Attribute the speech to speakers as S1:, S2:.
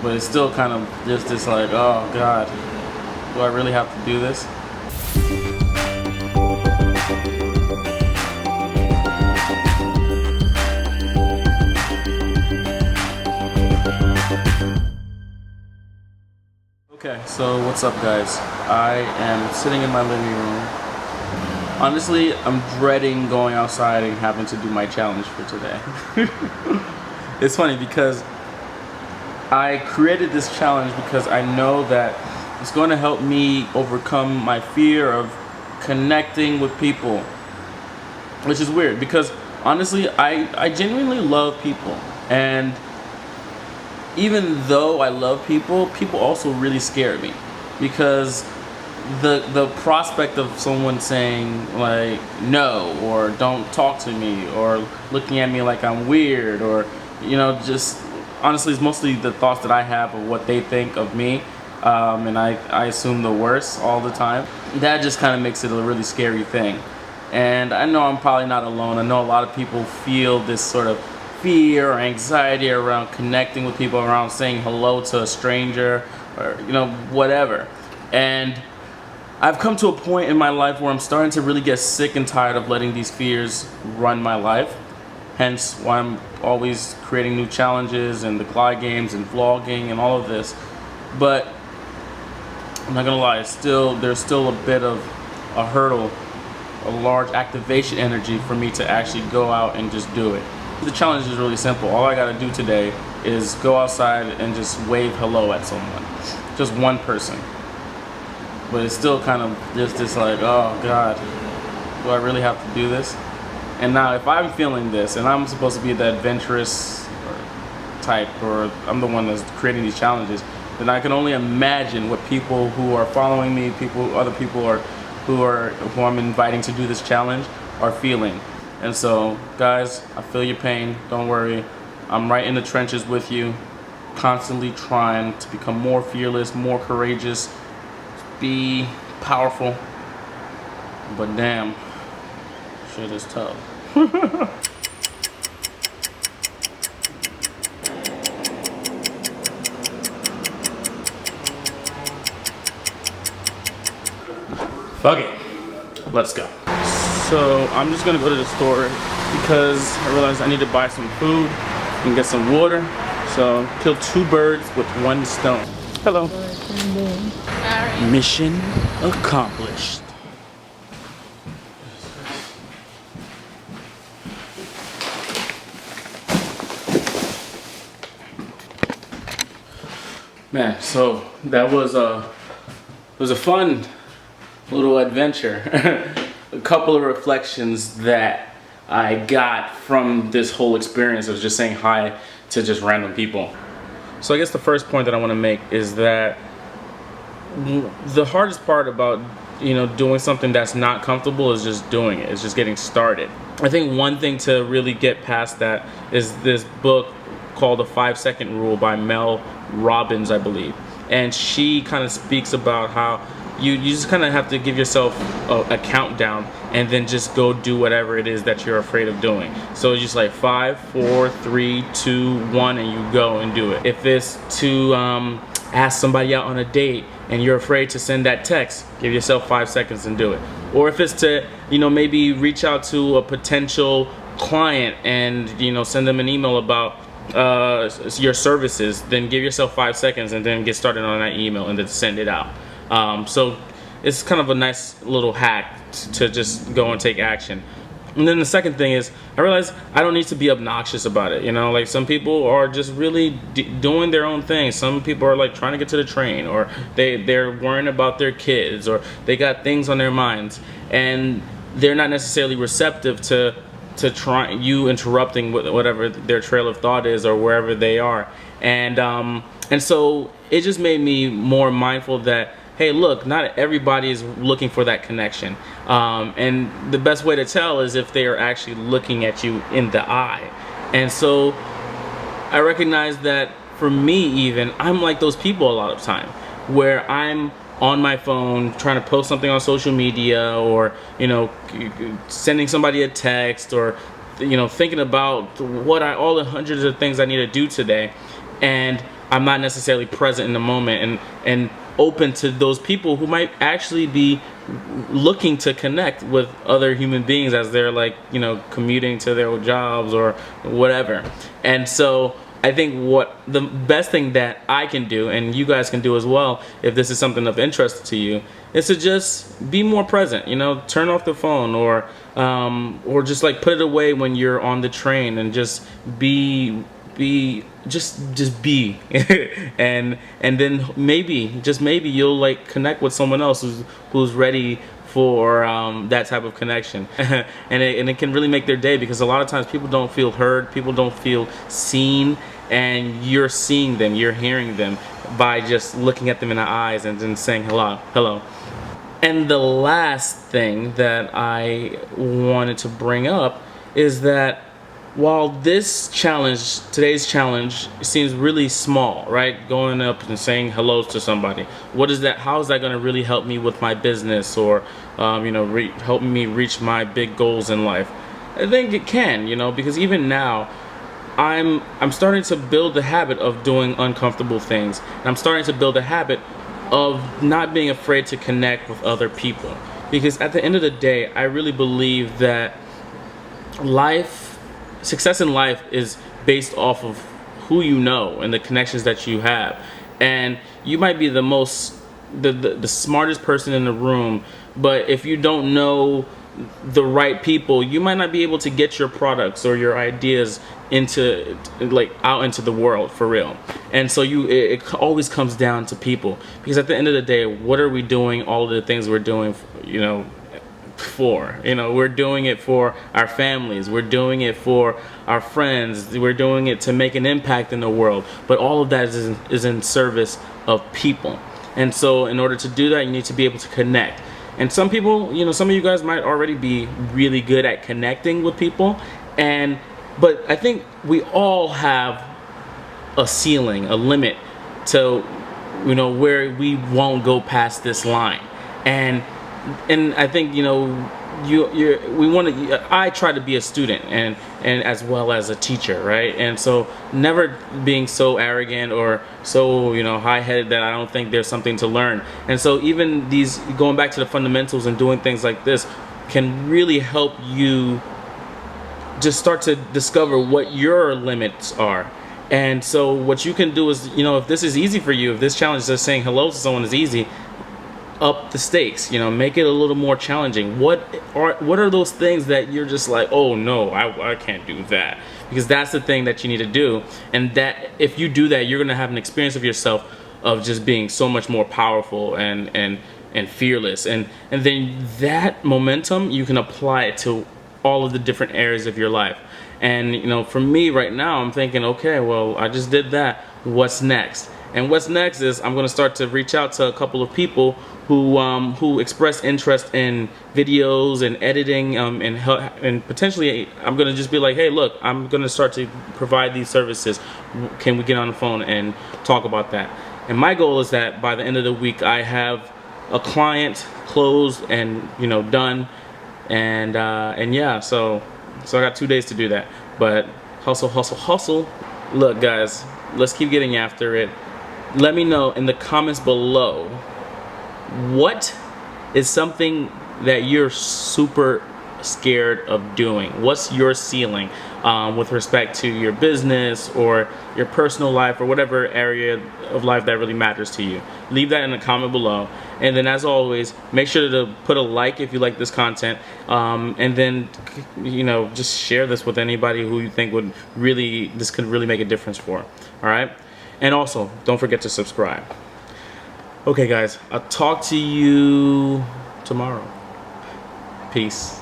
S1: but it's still kind of just this like, oh God, do I really have to do this? Okay, so what's up guys? I am sitting in my living room. Honestly, I'm dreading going outside and having to do my challenge for today. It's funny because I created this challenge because I know that it's going to help me overcome my fear of connecting with people. Which is weird because honestly, I genuinely love people. And even though I love people, people also really scare me. Because the prospect of someone saying like no, or don't talk to me, or looking at me like I'm weird, or you know, just honestly it's mostly the thoughts that I have of what they think of me, and I assume the worst all the time. That just kind of makes it a really scary thing. And I know I'm probably not alone. I know a lot of people feel this sort of fear or anxiety around connecting with people, around saying hello to a stranger, or you know, whatever. And I've come to a point in my life where I'm starting to really get sick and tired of letting these fears run my life. Hence why I'm always creating new challenges and the glide games and vlogging and all of this. But I'm not gonna lie, there's still a bit of a hurdle, a large activation energy for me to actually go out and just do it. The challenge is really simple. All I gotta do today is go outside and just wave hello at someone. Just one person. But it's still kind of just this like, oh God, do I really have to do this? And now if I'm feeling this and I'm supposed to be the adventurous type, or I'm the one that's creating these challenges, then I can only imagine what people who are following me, other people who I'm inviting to do this challenge are feeling. And so guys, I feel your pain, don't worry. I'm right in the trenches with you, constantly trying to become more fearless, more courageous, be powerful, but damn, shit is tough. Fuck it, let's go. So I'm just gonna go to the store because I realized I need to buy some food and get some water. So kill two birds with one stone. Hello. Mission accomplished. Man, so that was a fun little adventure. A couple of reflections that I got from this whole experience of just saying hi to just random people. So I guess the first point that I want to make is that the hardest part about, you know, doing something that's not comfortable is just doing it. It's just getting started. I think one thing to really get past that is this book called The 5-Second Rule by Mel Robbins, I believe. And she kind of speaks about how you just kind of have to give yourself a countdown and then just go do whatever it is that you're afraid of doing. So it's just like 5, 4, 3, 2, 1, and you go and do it. If it's to ask somebody out on a date and you're afraid to send that text, give yourself 5 seconds and do it. Or if it's to, you know, maybe reach out to a potential client and, you know, send them an email about your services, then give yourself 5 seconds and then get started on that email and then send it out. So it's kind of a nice little hack to just go and take action. And then the second thing is, I realized I don't need to be obnoxious about it. You know, like some people are just really doing their own thing. Some people are like trying to get to the train, or they're worrying about their kids, or they got things on their minds, and they're not necessarily receptive to try you interrupting whatever their trail of thought is or wherever they are. And so it just made me more mindful that, hey, look, not everybody is looking for that connection. And the best way to tell is if they are actually looking at you in the eye. And so I recognize that for me even, I'm like those people a lot of time, where I'm on my phone trying to post something on social media, or, you know, sending somebody a text, or, you know, thinking about all the hundreds of things I need to do today. And I'm not necessarily present in the moment and open to those people who might actually be looking to connect with other human beings as they're like, you know, commuting to their jobs or whatever. And so I think what the best thing that I can do, and you guys can do as well, if this is something of interest to you, is to just be more present. You know, turn off the phone, or just like put it away when you're on the train, and just be just be and then maybe, just maybe, you'll like connect with someone else who's ready for that type of connection. And it can really make their day, because a lot of times people don't feel heard, people don't feel seen, and you're seeing them, you're hearing them by just looking at them in the eyes and then saying hello. And the last thing that I wanted to bring up is that while this challenge, today's challenge, seems really small, right? Going up and saying hello to somebody. What is that? How is that going to really help me with my business, or help me reach my big goals in life? I think it can, because even now, I'm starting to build the habit of doing uncomfortable things. And I'm starting to build a habit of not being afraid to connect with other people. Because at the end of the day, I really believe that success in life is based off of who you know and the connections that you have. And you might be the smartest person in the room, but if you don't know the right people, you might not be able to get your products or your ideas out into the world for real. And so it always comes down to people, because at the end of the day, what are we doing all of the things we're doing for? We're doing it for our families, we're doing it for our friends, we're doing it to make an impact in the world, but all of that is in service of people. And so in order to do that, you need to be able to connect. And some people, some of you guys might already be really good at connecting with people, but I think we all have a ceiling, a limit to where we won't go past this line. And I think I try to be a student and as well as a teacher, right? And so never being so arrogant or so high-headed that I don't think there's something to learn. And so even these, going back to the fundamentals and doing things like this, can really help you just start to discover what your limits are. And so what you can do is, if this is easy for you, if this challenge of saying hello to someone is easy, up the stakes, make it a little more challenging. What are those things that you're just like, oh no, I can't do that? Because that's the thing that you need to do. And that if you do that, you're gonna have an experience of yourself of just being so much more powerful and fearless. And then that momentum, you can apply it to all of the different areas of your life. And for me right now, I'm thinking, okay, well, I just did that. What's next? And what's next is I'm going to start to reach out to a couple of people who express interest in videos and editing, and potentially I'm going to just be like, hey, look, I'm going to start to provide these services. Can we get on the phone and talk about that? And my goal is that by the end of the week, I have a client closed and done. And yeah, so I got 2 days to do that. But hustle. Look, guys, let's keep getting after it. Let me know in the comments below, what is something that you're super scared of doing? What's your ceiling with respect to your business or your personal life or whatever area of life that really matters to you? Leave that in the comment below. And then as always, make sure to put a like if you like this content, and then just share this with anybody who you think this could really make a difference for. All right? And also, don't forget to subscribe. Okay guys, I'll talk to you tomorrow. Peace.